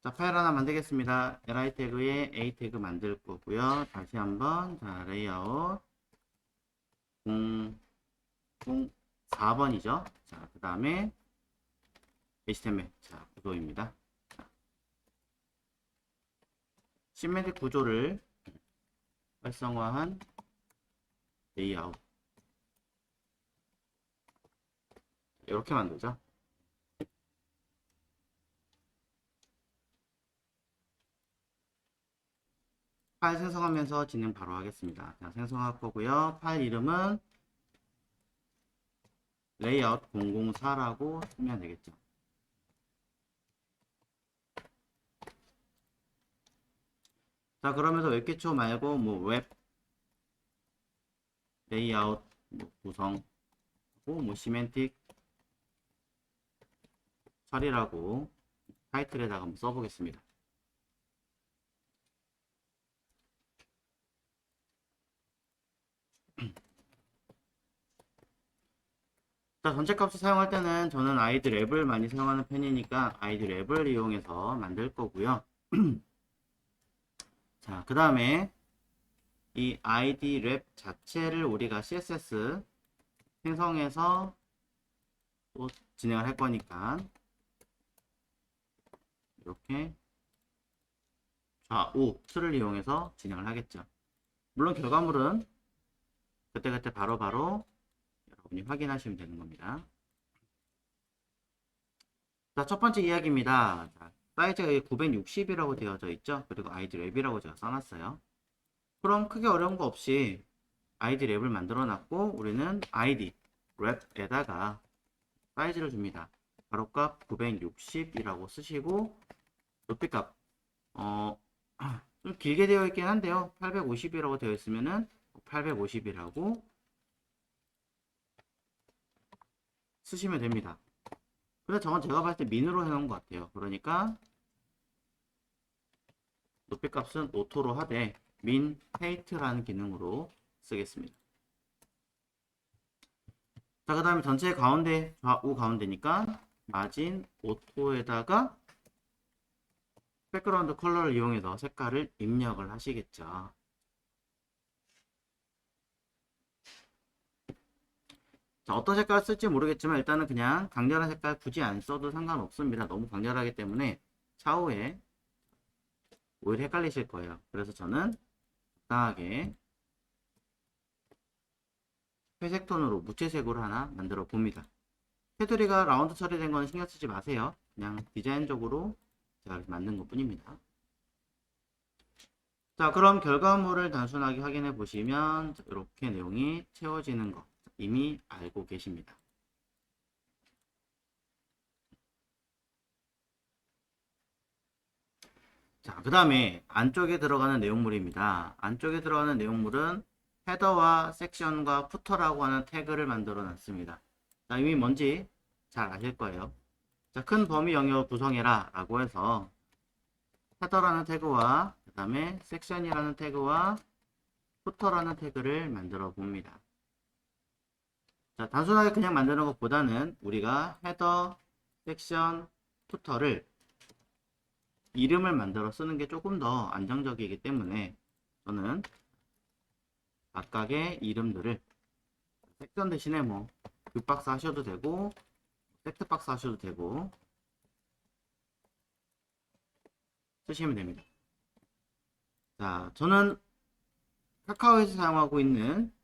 자, 파일 하나 만들겠습니다. li 태그에 a 태그 만들 거고요. 다시 한번 자, 레이아웃 004번이죠. 자, 그 다음에 HTML 자, 구조입니다. 시메틱 구조를 활성화한 레이아웃 이렇게 만들죠. 파일 생성하면서 진행 바로 하겠습니다. 자, 생성할 거고요. 파일 이름은 레이아웃 004라고 쓰면 되겠죠. 자, 그러면서 웹기초 말고 웹 레이아웃 구성 시멘틱 처리라고 타이틀에다가 한번 써보겠습니다. 자, 전체 값을 사용할 때는 저는 id 랩을 많이 사용하는 편이니까 id 랩을 이용해서 만들 거고요. 자, 그 다음에 이 id 랩 자체를 우리가 css 생성해서 또 진행을 할 거니까 이렇게 좌우 틀을 이용해서 진행을 하겠죠. 물론 결과물은 그때그때 바로바로 여러분이 확인하시면 되는 겁니다. 자, 첫 번째 이야기입니다. 자, 사이즈가 960이라고 되어져 있죠. 그리고 id 랩이라고 제가 써놨어요. 그럼 크게 어려운 거 없이 id 랩을 만들어 놨고 우리는 id 랩에다가 사이즈를 줍니다. 가로값 960이라고 쓰시고 높이값 좀 길게 되어 있긴 한데요. 850이라고 되어 있으면은 850이라고 쓰시면 됩니다. 그래서 저건 제가 봤을 때 민으로 해놓은 것 같아요. 그러니까 높이값은 오토로 하되 민 헤이트라는 기능으로 쓰겠습니다. 자, 그 다음에 전체 가운데 좌우 가운데니까 마진 오토에다가 백그라운드 컬러를 이용해서 색깔을 입력을 하시겠죠. 자, 어떤 색깔을 쓸지 모르겠지만 일단은 그냥 강렬한 색깔 굳이 안 써도 상관없습니다. 너무 강렬하기 때문에 차후에 오히려 헷갈리실 거예요. 그래서 저는 적당하게 회색 톤으로 무채색으로 하나 만들어 봅니다. 테두리가 라운드 처리된 거는 신경 쓰지 마세요. 그냥 디자인적으로 제가 만든 것 뿐입니다. 자, 그럼 결과물을 단순하게 확인해 보시면 이렇게 내용이 채워지는 거 이미 알고 계십니다. 자, 그 다음에 안쪽에 들어가는 내용물입니다. 안쪽에 들어가는 내용물은 헤더와 섹션과 푸터라고 하는 태그를 만들어 놨습니다. 자, 이미 뭔지 잘 아실 거예요. 자, 큰 범위 영역 구성해라 라고 해서 헤더라는 태그와 그 다음에 섹션이라는 태그와 푸터라는 태그를 만들어 봅니다. 자, 단순하게 그냥 만드는 것보다는 우리가 헤더, 섹션, 푸터를 이름을 만들어 쓰는 게 조금 더 안정적이기 때문에 저는 각각의 이름들을 섹션 대신에 빅박스 하셔도 되고 섹트박스 하셔도 되고 쓰시면 됩니다. 자, 저는 카카오에서 사용하고 있는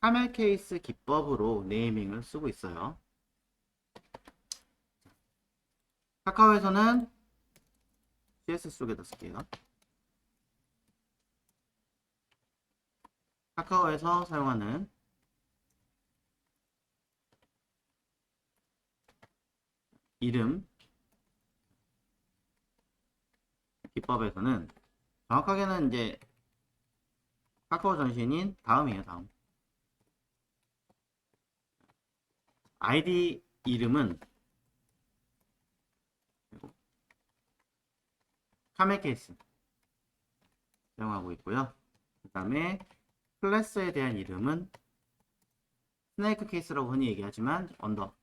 카멜 케이스 기법으로 네이밍을 쓰고 있어요. 카카오에서는 CSS 쪽에다 쓸게요. 카카오에서 사용하는 이름 기법에서는 정확하게는 이제 카카오 전신인 다음이에요. 다음 아이디 이름은 카멜 케이스 사용하고 있고요. 그 다음에 클래스에 대한 이름은 스네이크 케이스라고 흔히 얘기하지만 언더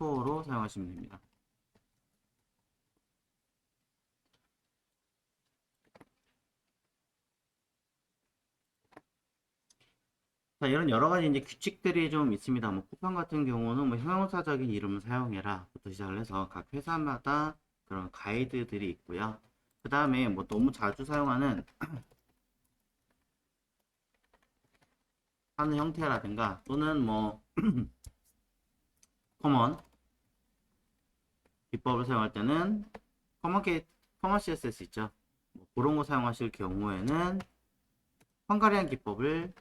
underscore로 사용하시면 됩니다. 자, 이런 여러 가지 이제 규칙들이 좀 있습니다. 뭐 쿠팡 같은 경우는 뭐 형용사적인 이름을 사용해라부터 시작을 해서 각 회사마다 그런 가이드들이 있고요. 그 다음에 뭐 너무 자주 사용하는 하는 형태라든가 또는 뭐 커먼 기법을 사용할 때는 커먼 CSS 있죠. 뭐 그런 거 사용하실 경우에는 헝가리안 기법을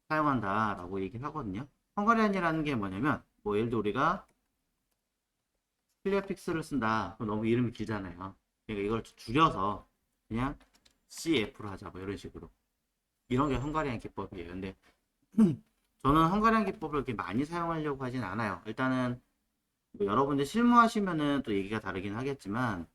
사용한다라고 얘기를 하거든요. 헝가리안이라는 게 뭐냐면 뭐 예를 들어 우리가 클리어픽스를 쓴다. 그럼 너무 이름이 길잖아요. 그러니까 이걸 줄여서 그냥 CF로 하자. 뭐 이런 식으로. 이런 게 헝가리안 기법이에요. 근데 저는 헝가리안 기법을 이렇게 많이 사용하려고 하진 않아요. 일단은 뭐 여러분들 실무하시면은 또 얘기가 다르긴 하겠지만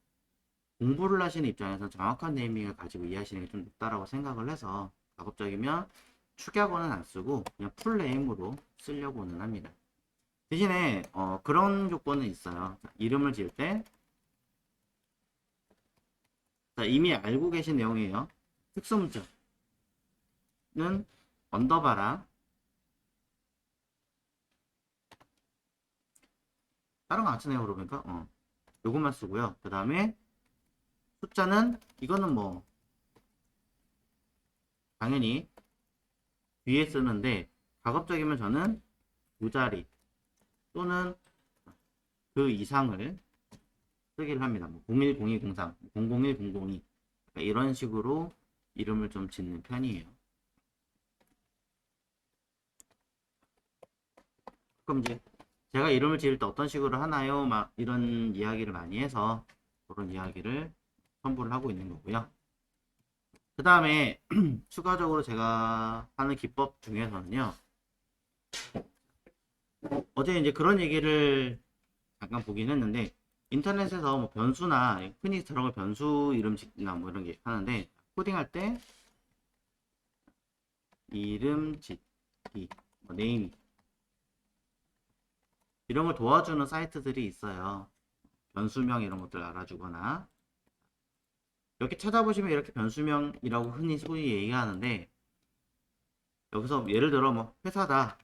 공부를 하시는 입장에서 정확한 네이밍을 가지고 이해하시는 게 좀 높다라고 생각을 해서 가급적이면 축약어는 안 쓰고 그냥 풀 네임으로 쓰려고는 합니다. 대신에 그런 조건은 있어요. 자, 이름을 지을 때 자, 이미 알고 계신 내용이에요. 특수문자는 언더바랑 다른 거 안 쓰네요. 그러니까 요것만 쓰고요. 그 다음에 숫자는 이거는 뭐 당연히 뒤에 쓰는데 가급적이면 저는 두 자리 또는 그 이상을 쓰기를 합니다. 뭐 010203, 001, 002 이런 식으로 이름을 좀 짓는 편이에요. 그럼 이제 제가 이름을 지을 때 어떤 식으로 하나요? 막 이런 이야기를 많이 해서 그런 이야기를 첨부를 하고 있는 거고요. 그 다음에 추가적으로 제가 하는 기법 중에서는요. 어제 이제 그런 얘기를 잠깐 보긴 했는데 인터넷에서 뭐 변수나 흔히 들어갈 변수 이름 짓나 뭐 이런 게 하는데 코딩할 때 이름 짓기, 뭐 네임 이런 걸 도와주는 사이트들이 있어요. 변수명 이런 것들 알아주거나 이렇게 찾아보시면 이렇게 변수명이라고 흔히 소위 얘기하는데 여기서 예를 들어 뭐 회사다.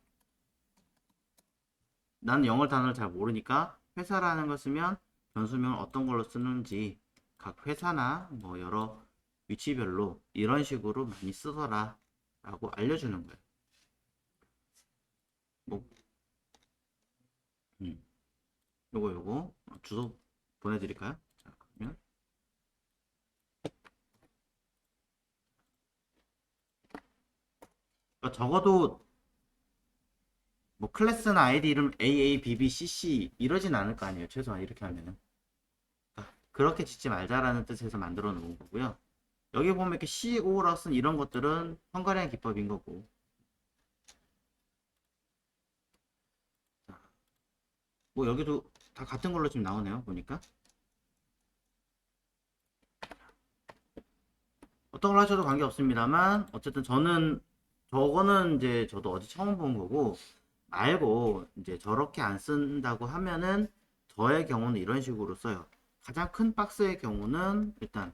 나는 영어 단어를 잘 모르니까 회사라는 걸 쓰면 변수명을 어떤 걸로 쓰는지 각 회사나 뭐 여러 위치별로 이런 식으로 많이 쓰더라 라고 알려주는 거예요. 뭐 음, 요거 주소 보내드릴까요? 자, 그러면 적어도 뭐 클래스나 아이디 이름 AABBCC 이러진 않을 거 아니에요. 최소한 이렇게 하면은 그렇게 짓지 말자라는 뜻에서 만들어 놓은 거고요. 여기 보면 이렇게 CO라고 쓴 이런 것들은 헝가리안 기법인 거고 뭐 여기도 다 같은 걸로 지금 나오네요. 보니까 어떤 걸 하셔도 관계 없습니다만 어쨌든 저거는 이제 저도 어제 처음 본 거고 말고 이제 저렇게 안 쓴다고 하면은 저의 경우는 이런 식으로 써요. 가장 큰 박스의 경우는 일단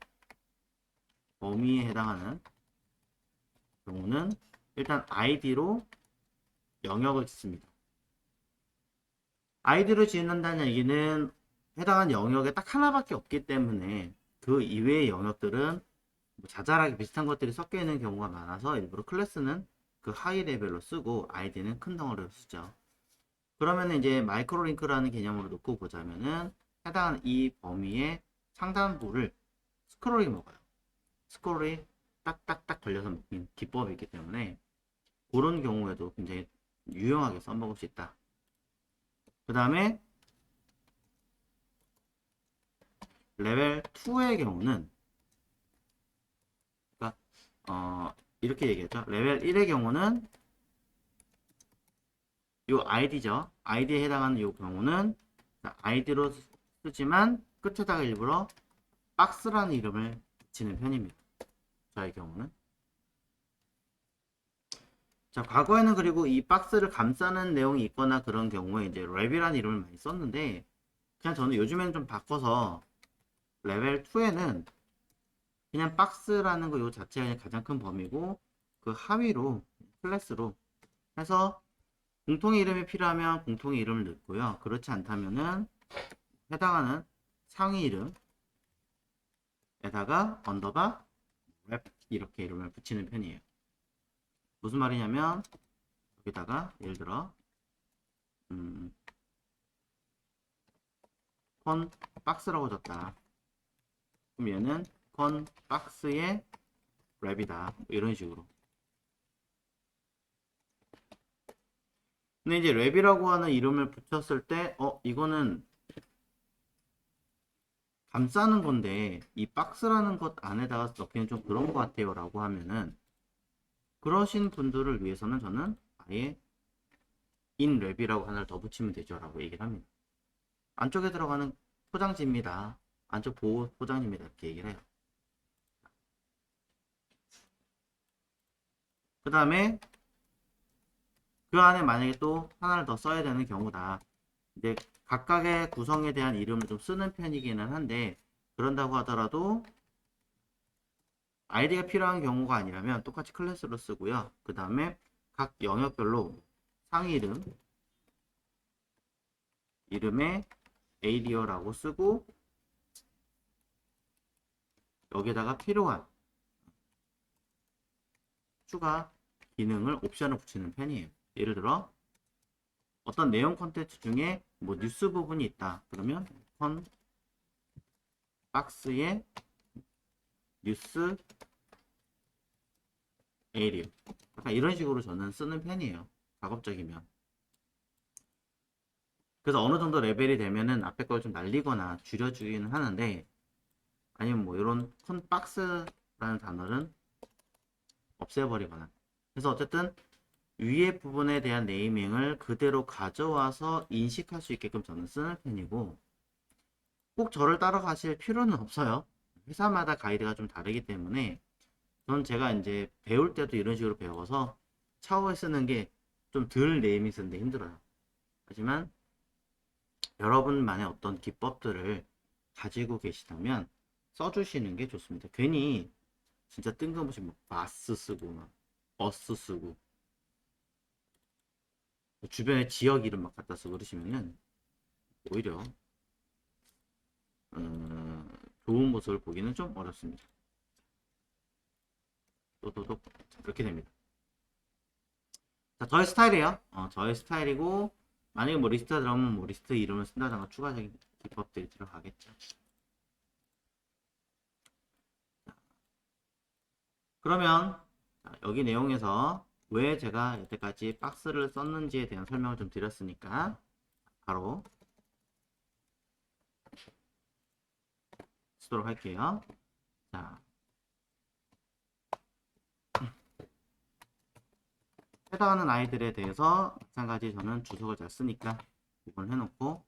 범위에 해당하는 경우는 일단 아이디로 영역을 짓습니다. 아이디로 짓는다는 얘기는 해당하는 영역에 딱 하나밖에 없기 때문에 그 이외의 영역들은 뭐 자잘하게 비슷한 것들이 섞여 있는 경우가 많아서 일부러 클래스는 그 하이 레벨로 쓰고 아이디는 큰 덩어리로 쓰죠. 그러면 이제 마이크로 링크라는 개념으로 놓고 보자면은 해당하는 이 범위의 상단부를 스크롤이 먹어요. 스크롤이 딱딱딱 걸려서 먹힌 기법이 있기 때문에 그런 경우에도 굉장히 유용하게 써먹을 수 있다. 그 다음에 레벨 2의 경우는 그러니까 이렇게 얘기했죠. 레벨 1의 경우는 이 아이디죠. 아이디에 해당하는 이 경우는 아이디로 쓰지만 끝에다가 일부러 박스라는 이름을 붙이는 편입니다. 저의 경우는. 자, 과거에는 그리고 이 박스를 감싸는 내용이 있거나 그런 경우에 이제 랩이라는 이름을 많이 썼는데, 그냥 저는 요즘에는 좀 바꿔서 레벨 2에는 그냥 박스라는 거 요 자체가 그냥 가장 큰 범위고, 그 하위로 클래스로 해서 공통의 이름이 필요하면 공통의 이름을 넣고요. 그렇지 않다면은 해당하는 상위 이름에다가 언더바 랩 이렇게 이름을 붙이는 편이에요. 무슨 말이냐면 여기다가 예를 들어 컨 박스라고 줬다. 그럼 얘는 컨 박스의 랩이다. 뭐 이런 식으로. 근데 이제 랩이라고 하는 이름을 붙였을 때, 이거는 감싸는 건데, 이 박스라는 것 안에다가 넣기는 좀 그런 것 같아요. 라고 하면은, 그러신 분들을 위해서는 저는 아예 인 랩이라고 하나를 더 붙이면 되죠. 라고 얘기를 합니다. 안쪽에 들어가는 포장지입니다. 안쪽 보호 포장지입니다. 이렇게 얘기를 해요. 그 다음에 그 안에 만약에 또 하나를 더 써야 되는 경우다. 이제 각각의 구성에 대한 이름을 좀 쓰는 편이기는 한데 그런다고 하더라도 아이디가 필요한 경우가 아니라면 똑같이 클래스로 쓰고요. 그 다음에 각 영역별로 상위 이름에 에이리어라고 쓰고 여기다가 필요한 추가 기능을 옵션을 붙이는 편이에요. 예를 들어 어떤 내용 콘텐츠 중에 뭐 뉴스 부분이 있다. 그러면 컨 박스에 뉴스 에이리어 약간 이런 식으로 저는 쓰는 편이에요. 작업적이면. 그래서 어느 정도 레벨이 되면은 앞에 걸 좀 날리거나 줄여주기는 하는데 아니면 뭐 이런 컨 박스라는 단어는 없애버리거나 그래서 어쨌든 위에 부분에 대한 네이밍을 그대로 가져와서 인식할 수 있게끔 저는 쓰는 편이고 꼭 저를 따라가실 필요는 없어요. 회사마다 가이드가 좀 다르기 때문에 전 제가 이제 배울 때도 이런 식으로 배워서 차후에 쓰는 게 좀 덜 네이밍 쓰는데 힘들어요. 하지만 여러분만의 어떤 기법들을 가지고 계시다면 써주시는 게 좋습니다. 괜히 진짜 뜬금없이 막 마스 쓰고 막 버스 쓰고 주변에 지역 이름 막 갖다 쓰고 그러시면은 오히려 좋은 모습을 보기는 좀 어렵습니다. 또또또 그렇게 됩니다. 자, 저의 스타일이에요. 저의 스타일이고 만약에 뭐 리스트가 들어가면 뭐 리스트 이름을 쓴다던가 추가적인 기법들이 들어가겠죠. 그러면 여기 내용에서 왜 제가 여태까지 박스를 썼는지에 대한 설명을 좀 드렸으니까 바로 쓰도록 할게요. 자, 해당하는 아이들에 대해서 마찬가지 저는 주석을 잘 쓰니까 구분을 해놓고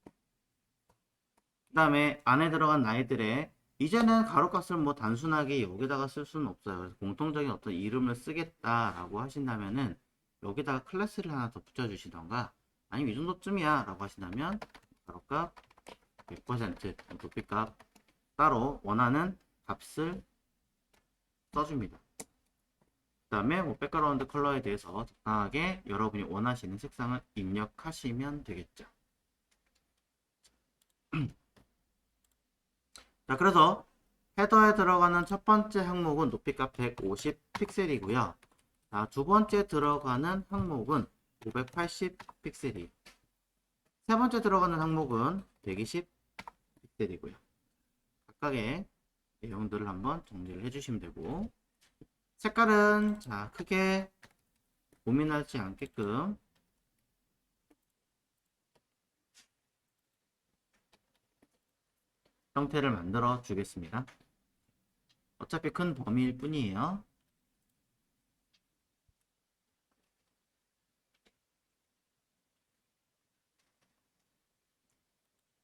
그 다음에 안에 들어간 아이들의 이제는 가로값을 뭐 단순하게 여기다가 쓸 수는 없어요. 그래서 공통적인 어떤 이름을 쓰겠다라고 하신다면은 여기다가 클래스를 하나 더 붙여주시던가 아니면 이 정도쯤이야 라고 하신다면 가로값 100% 높이값 따로 원하는 값을 써줍니다. 그 다음에 뭐 백그라운드 컬러에 대해서 적당하게 여러분이 원하시는 색상을 입력하시면 되겠죠. 자, 그래서 헤더에 들어가는 첫 번째 항목은 높이값 150 픽셀이고요. 자, 두 번째 들어가는 항목은 580 픽셀이에요. 세 번째 들어가는 항목은 120 픽셀이고요. 각각의 내용들을 한번 정리를 해주시면 되고 색깔은 자 크게 고민하지 않게끔 형태를 만들어 주겠습니다. 어차피 큰 범위일 뿐이에요.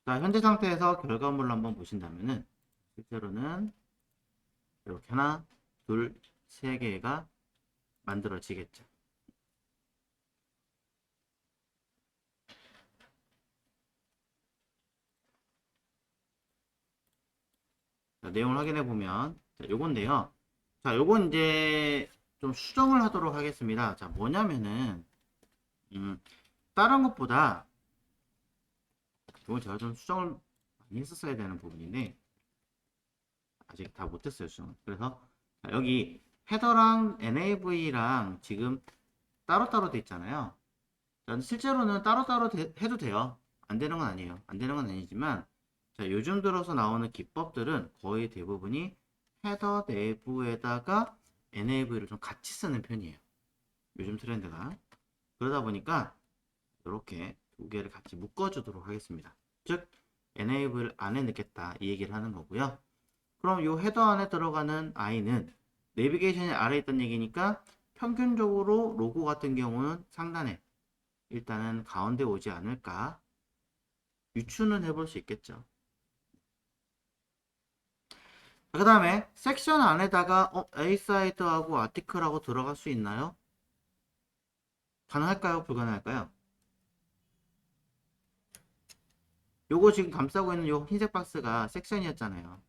자, 현재 상태에서 결과물을 한번 보신다면은 실제로는 이렇게 하나, 둘, 세 개가 만들어지겠죠. 내용을 확인해 보면 자, 요건데요. 자, 요건 이제 좀 수정을 하도록 하겠습니다. 자, 뭐냐면은 다른 것보다 이건 제가 좀 수정을 많이 했었어야 되는 부분인데 아직 다 못했어요, 수정. 그래서 자, 여기 헤더랑 NAV랑 지금 따로따로 돼 있잖아요. 자, 실제로는 따로따로 해도 돼요. 안 되는 건 아니에요. 안 되는 건 아니지만 자, 요즘 들어서 나오는 기법들은 거의 대부분이 헤더 내부에다가 NAV를 좀 같이 쓰는 편이에요. 요즘 트렌드가. 그러다 보니까 이렇게 두 개를 같이 묶어주도록 하겠습니다. 즉, NAV를 안에 넣겠다 이 얘기를 하는 거고요. 그럼 이 헤더 안에 들어가는 I는 내비게이션이 아래에 있던 얘기니까 평균적으로 로고 같은 경우는 상단에 일단은 가운데 오지 않을까 유추는 해볼 수 있겠죠. 그 다음에 섹션 안에다가 A사이드하고 아티클하고 들어갈 수 있나요? 가능할까요? 불가능할까요? 요거 지금 감싸고 있는 요 흰색 박스가 섹션이었잖아요.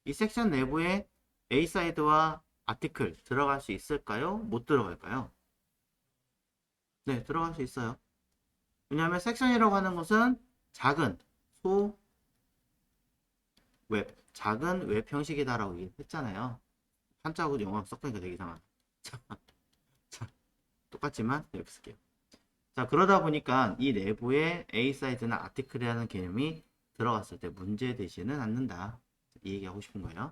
이 섹션 내부에 A사이드와 아티클 들어갈 수 있을까요? 못 들어갈까요? 네, 들어갈 수 있어요. 왜냐하면 섹션이라고 하는 것은 작은 작은 웹 형식이다라고 했잖아요. 한자하고 영어 섞으니까 되게 이상하다. 자, 똑같지만 이렇게 쓸게요. 자, 그러다 보니까 이 내부에 A 사이즈나 아티클이라는 개념이 들어갔을 때 문제되지는 않는다. 이 얘기하고 싶은 거예요.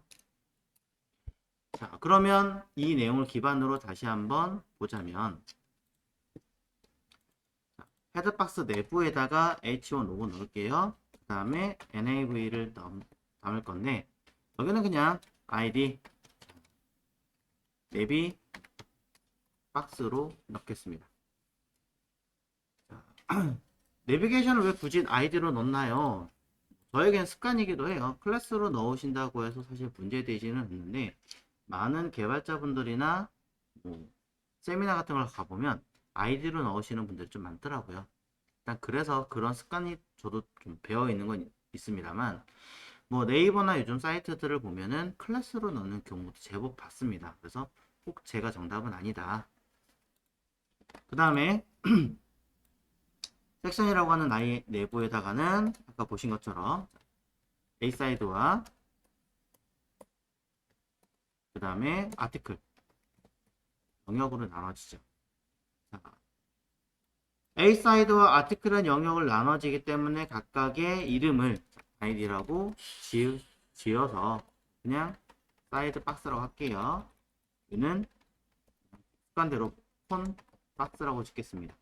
자, 그러면 이 내용을 기반으로 다시 한번 보자면 헤드박스 내부에다가 H1 로고 넣을게요. 그 다음에 NAV를 담을 건데 여기는 그냥 ID 내비 박스로 넣겠습니다. 내비게이션을 왜 굳이 아이디로 넣나요? 저에겐 습관이기도 해요. 클래스로 넣으신다고 해서 사실 문제되지는 않는데 많은 개발자분들이나 뭐 세미나 같은 걸 가보면 아이디로 넣으시는 분들이 좀 많더라고요. 일단 그래서 그런 습관이 저도 좀 배어 있는 건 있습니다만 뭐 네이버나 요즘 사이트들을 보면은 클래스로 넣는 경우도 제법 봤습니다. 그래서 꼭 제가 정답은 아니다. 그 다음에 섹션이라고 하는 아이 내부에다가는 아까 보신 것처럼 A사이드와 그 다음에 아티클 영역으로 나눠지죠. 자, A사이드와 아티클은 영역을 나눠지기 때문에 각각의 이름을 아이디라고 지어서 그냥 사이드 박스라고 할게요. 얘는 습관대로 폰 박스라고 짓겠습니다.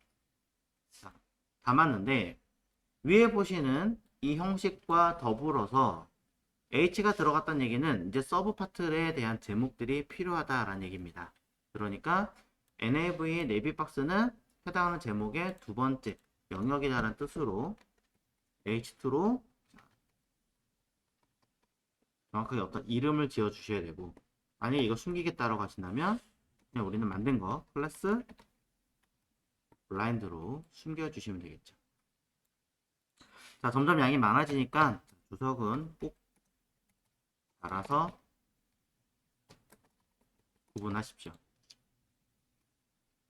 자, 담았는데 위에 보시는 이 형식과 더불어서 H가 들어갔다는 얘기는 이제 서브 파트에 대한 제목들이 필요하다라는 얘기입니다. 그러니까 NAV 내비 박스는 해당하는 제목의 두 번째 영역이라는 뜻으로 H2로 정확하게 어떤 이름을 지어 주셔야 되고 만약에 이거 숨기겠다라고 하신다면 그냥 우리는 만든 거 클래스 블라인드로 숨겨 주시면 되겠죠. 자, 점점 양이 많아지니까 주석은 꼭 달아서 구분하십시오.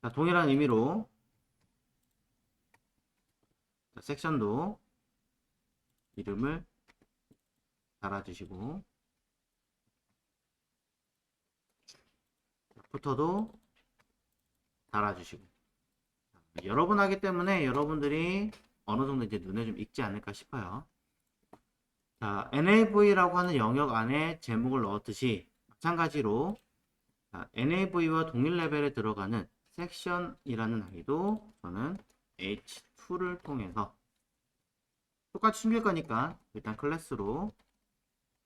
자, 동일한 의미로 자, 섹션도 이름을 달아주시고 부터도 달아주시고 여러 번 하기 때문에 여러분들이 어느 정도 이제 눈에 좀 익지 않을까 싶어요. 자, NAV라고 하는 영역 안에 제목을 넣었듯이 마찬가지로 NAV와 동일 레벨에 들어가는 섹션이라는 아이도 저는 H2를 통해서 똑같이 숨길 거니까 일단 클래스로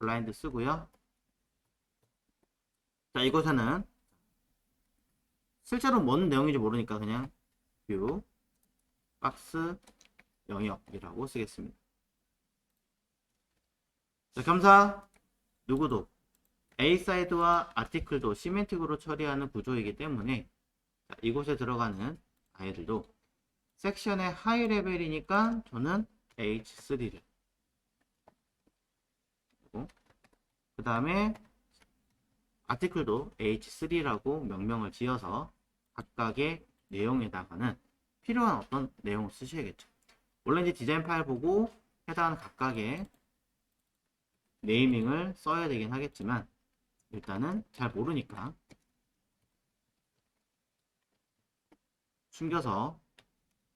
블라인드 쓰고요. 자, 이곳에는 실제로 뭔 내용인지 모르니까 그냥 뷰 박스 영역이라고 쓰겠습니다. 자, 겸사 누구도 A사이드와 아티클도 시멘틱으로 처리하는 구조이기 때문에 자, 이곳에 들어가는 아이들도 섹션의 하이 레벨이니까 저는 H3를 그 다음에 아티클도 H3라고 명명을 지어서 각각의 내용에다가는 필요한 어떤 내용을 쓰셔야겠죠. 원래 이제 디자인 파일 보고 해당하는 각각의 네이밍을 써야 되긴 하겠지만 일단은 잘 모르니까 숨겨서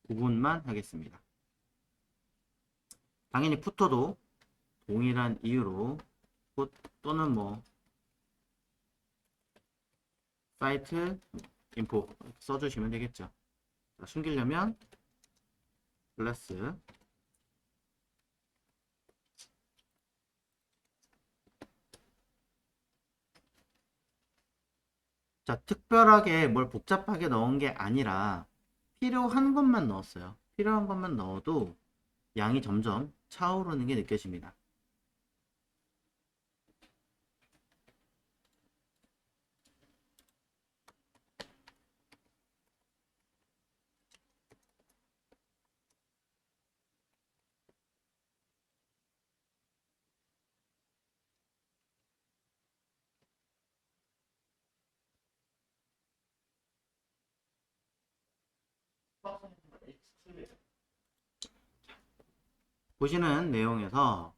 구분만 하겠습니다. 당연히 푸터도 동일한 이유로 또는 뭐 사이트 인포 써주시면 되겠죠. 자, 숨기려면 클래스 자, 특별하게 뭘 복잡하게 넣은 게 아니라 필요한 것만 넣었어요. 필요한 것만 넣어도 양이 점점 차오르는 게 느껴집니다. 보시는 내용에서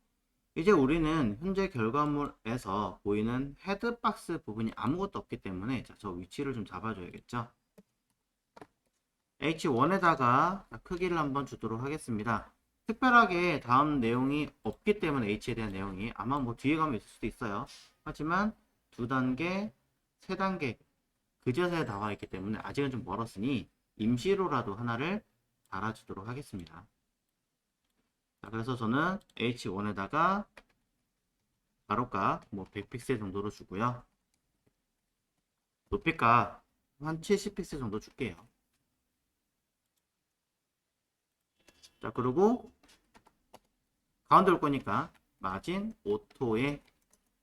이제 우리는 현재 결과물에서 보이는 헤드박스 부분이 아무것도 없기 때문에 자, 저 위치를 좀 잡아줘야겠죠. H1에다가 크기를 한번 주도록 하겠습니다. 특별하게 다음 내용이 없기 때문에 H에 대한 내용이 아마 뭐 뒤에 가면 있을 수도 있어요. 하지만 2단계, 3단계 그제서야 나와 있기 때문에 아직은 좀 멀었으니 임시로라도 하나를 달아주도록 하겠습니다. 자, 그래서 저는 H1에다가 가로값 뭐 100픽셀 정도로 주고요. 높이값 한 70픽셀 정도 줄게요. 자, 그리고 가운데 올 거니까 마진 오토의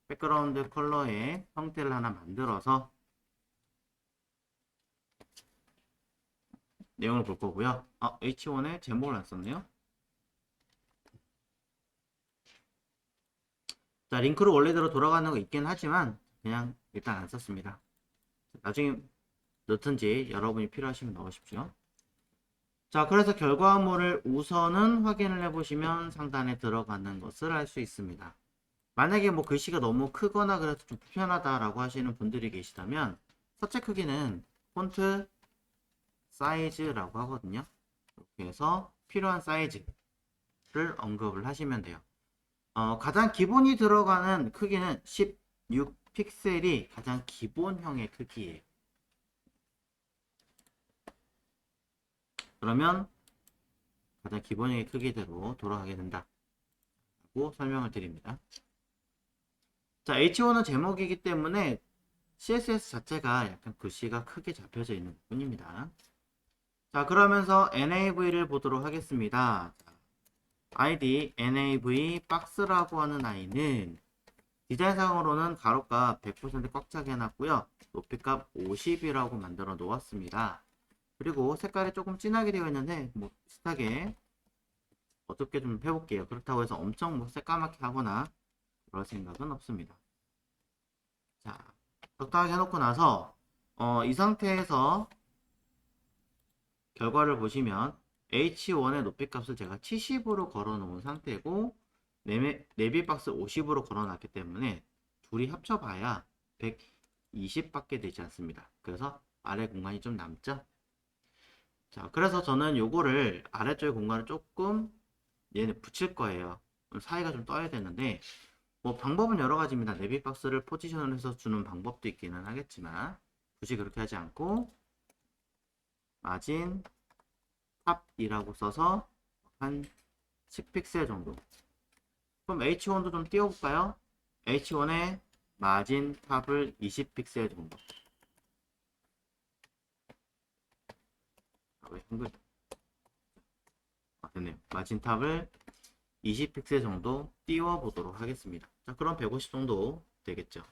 백그라운드 컬러의 형태를 하나 만들어서 내용을 볼 거고요. H1에 제목을 안 썼네요. 자, 링크로 원래대로 돌아가는 거 있긴 하지만 그냥 일단 안 썼습니다. 나중에 넣든지 여러분이 필요하시면 넣으십시오. 자, 그래서 결과물을 우선은 확인을 해보시면 상단에 들어가는 것을 알 수 있습니다. 만약에 뭐 글씨가 너무 크거나 그래서 좀 불편하다라고 하시는 분들이 계시다면 서체 크기는 폰트 사이즈라고 하거든요. 이렇게 해서 필요한 사이즈를 언급을 하시면 돼요. 가장 기본이 들어가는 크기는 16픽셀이 가장 기본형의 크기예요. 그러면 가장 기본형의 크기대로 돌아가게 된다 라고 설명을 드립니다. 자, H1은 제목이기 때문에 CSS 자체가 약간 글씨가 크게 잡혀져 있는 부분입니다. 자, 그러면서 NAV를 보도록 하겠습니다. id nav 박스라고 하는 아이는 디자인상으로는 가로값 100% 꽉 차게 해놨고요. 높이값 50이라고 만들어 놓았습니다. 그리고 색깔이 조금 진하게 되어 있는데 뭐 비슷하게 어둡게 좀 해볼게요. 그렇다고 해서 엄청 뭐 새까맣게 하거나 그럴 생각은 없습니다. 자, 적당하게 해놓고 나서 이 상태에서 결과를 보시면 H1의 높이값을 제가 70으로 걸어 놓은 상태고 내비박스 50으로 걸어 놨기 때문에 둘이 합쳐봐야 120밖에 되지 않습니다. 그래서 아래 공간이 좀 남죠. 자, 그래서 저는 요거를 아래쪽에 공간을 조금 얘는 붙일 거예요. 사이가 좀 떠야 되는데 뭐 방법은 여러 가지입니다. 내비박스를 포지션을 해서 주는 방법도 있기는 하겠지만 굳이 그렇게 하지 않고 마진 탑이라고 써서 한 10픽셀 정도. 그럼 H1도 좀 띄워볼까요? H1에 마진 탑을 20픽셀 정도. 왜 한글? 됐네요. 마진 탑을 20픽셀 정도 띄워보도록 하겠습니다. 자, 그럼 150 정도 되겠죠.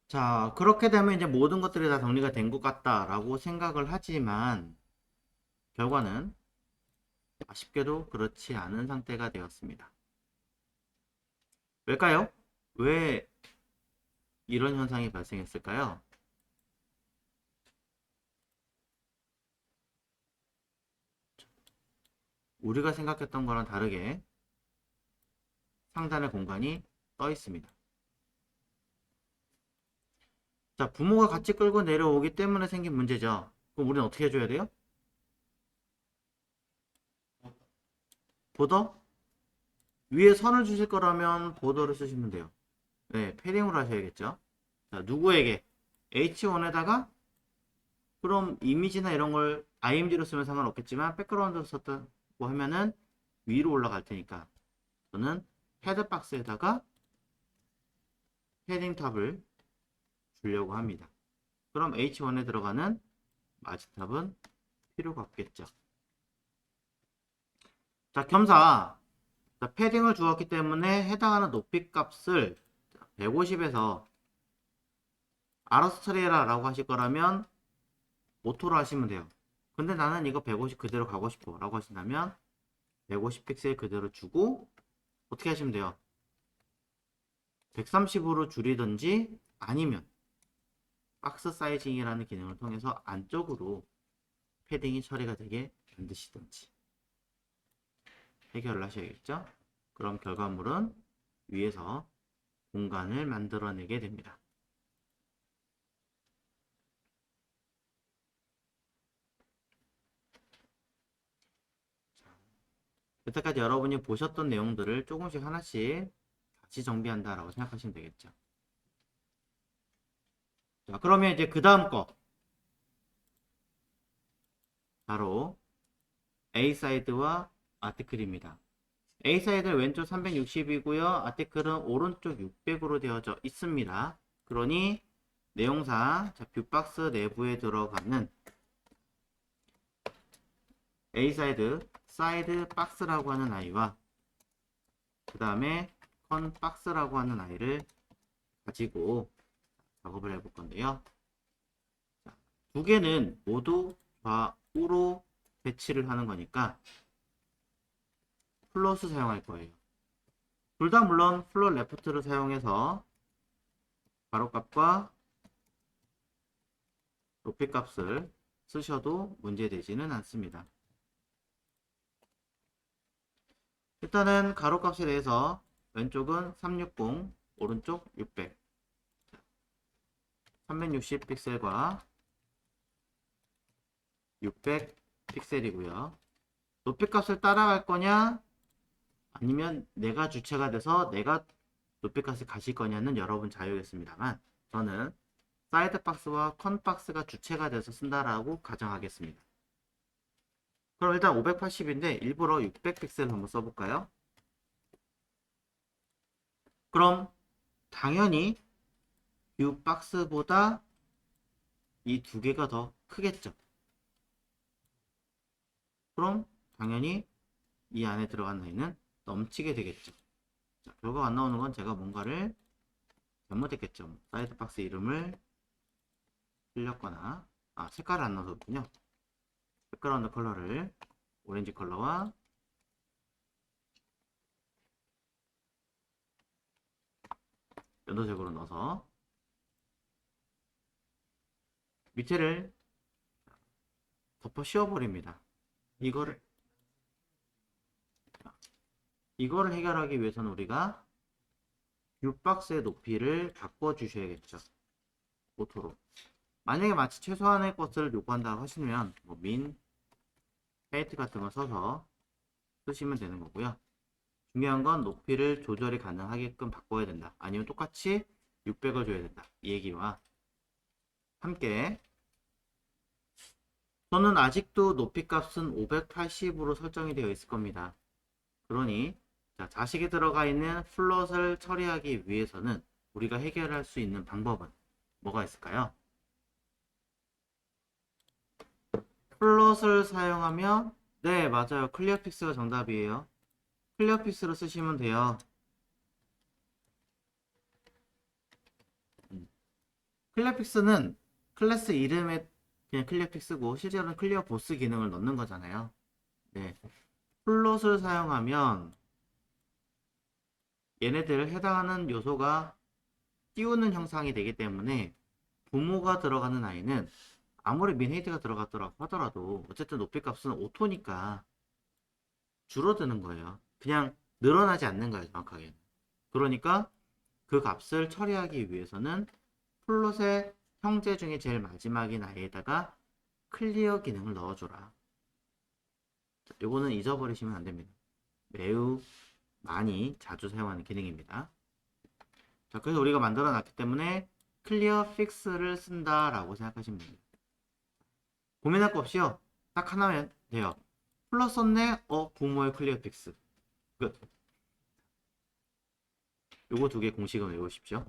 자, 그렇게 되면 이제 모든 것들이 다 정리가 된 것 같다라고 생각을 하지만 결과는 아쉽게도 그렇지 않은 상태가 되었습니다. 왜일까요? 왜 이런 현상이 발생했을까요? 우리가 생각했던 거랑 다르게 상단의 공간이 떠 있습니다. 자, 부모가 같이 끌고 내려오기 때문에 생긴 문제죠. 그럼 우리는 어떻게 해줘야 돼요? 보더? 위에 선을 주실 거라면 보더를 쓰시면 돼요. 네, 패딩으로 하셔야겠죠. 자, 누구에게? H1에다가 그럼 이미지나 이런 걸 IMG로 쓰면 상관없겠지만 백그라운드로 썼다고 하면은 위로 올라갈 테니까 저는 헤드박스에다가 패딩 탑을 주려고 합니다. 그럼 H1에 들어가는 마지탑은 필요가 없겠죠. 자, 겸사 자, 패딩을 주었기 때문에 해당하는 높이 값을 150에서 알아서 처리해라 라고 하실 거라면 오토로 하시면 돼요. 근데 나는 이거 150 그대로 가고 싶어 라고 하신다면 150 픽셀 그대로 주고 어떻게 하시면 돼요? 130으로 줄이든지 아니면 박스 사이징이라는 기능을 통해서 안쪽으로 패딩이 처리가 되게 만드시든지 해결을 하셔야겠죠? 그럼 결과물은 위에서 공간을 만들어내게 됩니다. 여태까지 여러분이 보셨던 내용들을 조금씩 하나씩 다시 정비한다라고 생각하시면 되겠죠. 자, 그러면 이제 그 다음 거 바로 A 사이드와 아티클입니다. A 사이드는 왼쪽 360이고요. 아티클은 오른쪽 600으로 되어져 있습니다. 그러니 내용상 뷰박스 내부에 들어가는 A 사이드 박스라고 하는 아이와 그 다음에 컨 박스라고 하는 아이를 가지고 작업을 해볼 건데요. 두 개는 모두 좌우로 배치를 하는 거니까 플롯을 사용할 거예요. 둘 다 물론 플롯 레프트를 사용해서 가로값과 높이값을 쓰셔도 문제되지는 않습니다. 일단은 가로값에 대해서 왼쪽은 360, 오른쪽 600 360 픽셀과 600 픽셀이고요. 높이값을 따라갈 거냐 아니면 내가 주체가 돼서 내가 높이값을 가실 거냐는 여러분 자유겠습니다만 저는 사이드 박스와 컨 박스가 주체가 돼서 쓴다라고 가정하겠습니다. 그럼 일단 580인데 일부러 600 픽셀을 한번 써볼까요? 그럼 당연히 뷰 박스보다 이 두 개가 더 크겠죠. 그럼 당연히 이 안에 들어간 라인은 넘치게 되겠죠. 자, 결과가 안 나오는 건 제가 뭔가를 잘못했겠죠. 사이드 박스 이름을 틀렸거나 색깔을 안 넣어줬군요. 백그라운드 컬러를 오렌지 컬러와 연도색으로 넣어서 밑에를 덮어 씌워버립니다. 이거를 해결하기 위해서는 우리가 뷰박스의 높이를 바꿔주셔야겠죠. 오토로. 만약에 마치 최소한의 것을 요구한다고 하시면 민, 페이트 같은 걸 써서 쓰시면 되는 거고요. 중요한 건 높이를 조절이 가능하게끔 바꿔야 된다. 아니면 똑같이 600을 줘야 된다. 이 얘기와 함께 저는 아직도 높이 값은 580으로 설정이 되어 있을 겁니다. 그러니 자식이 들어가 있는 플롯을 처리하기 위해서는 우리가 해결할 수 있는 방법은 뭐가 있을까요? 플롯을 사용하며 네 맞아요. 클리어픽스가 정답이에요. 클리어픽스로 쓰시면 돼요. 클리어픽스는 클래스 이름에 그냥 클리어픽스고 실제로는 클리어 보스 기능을 넣는 거잖아요. 네. 플롯을 사용하면 얘네들 해당하는 요소가 띄우는 형상이 되기 때문에 부모가 들어가는 아이는 아무리 민헤이트가 들어갔더라고 하더라도 어쨌든 높이값은 오토니까 줄어드는 거예요. 그냥 늘어나지 않는 거예요, 정확하게. 그러니까 그 값을 처리하기 위해서는 플롯의 형제 중에 제일 마지막인 아이에다가 클리어 기능을 넣어줘라. 자, 요거는 잊어버리시면 안 됩니다. 매우 많이 자주 사용하는 기능입니다. 자, 그래서 우리가 만들어 놨기 때문에 클리어 픽스를 쓴다라고 생각하시면 됩니다. 고민할 거 없이요. 딱 하나면 돼요. 플러스 썼네? 부모의 클리어 픽스. 끝. 요거 두 개 공식은 외우십시오.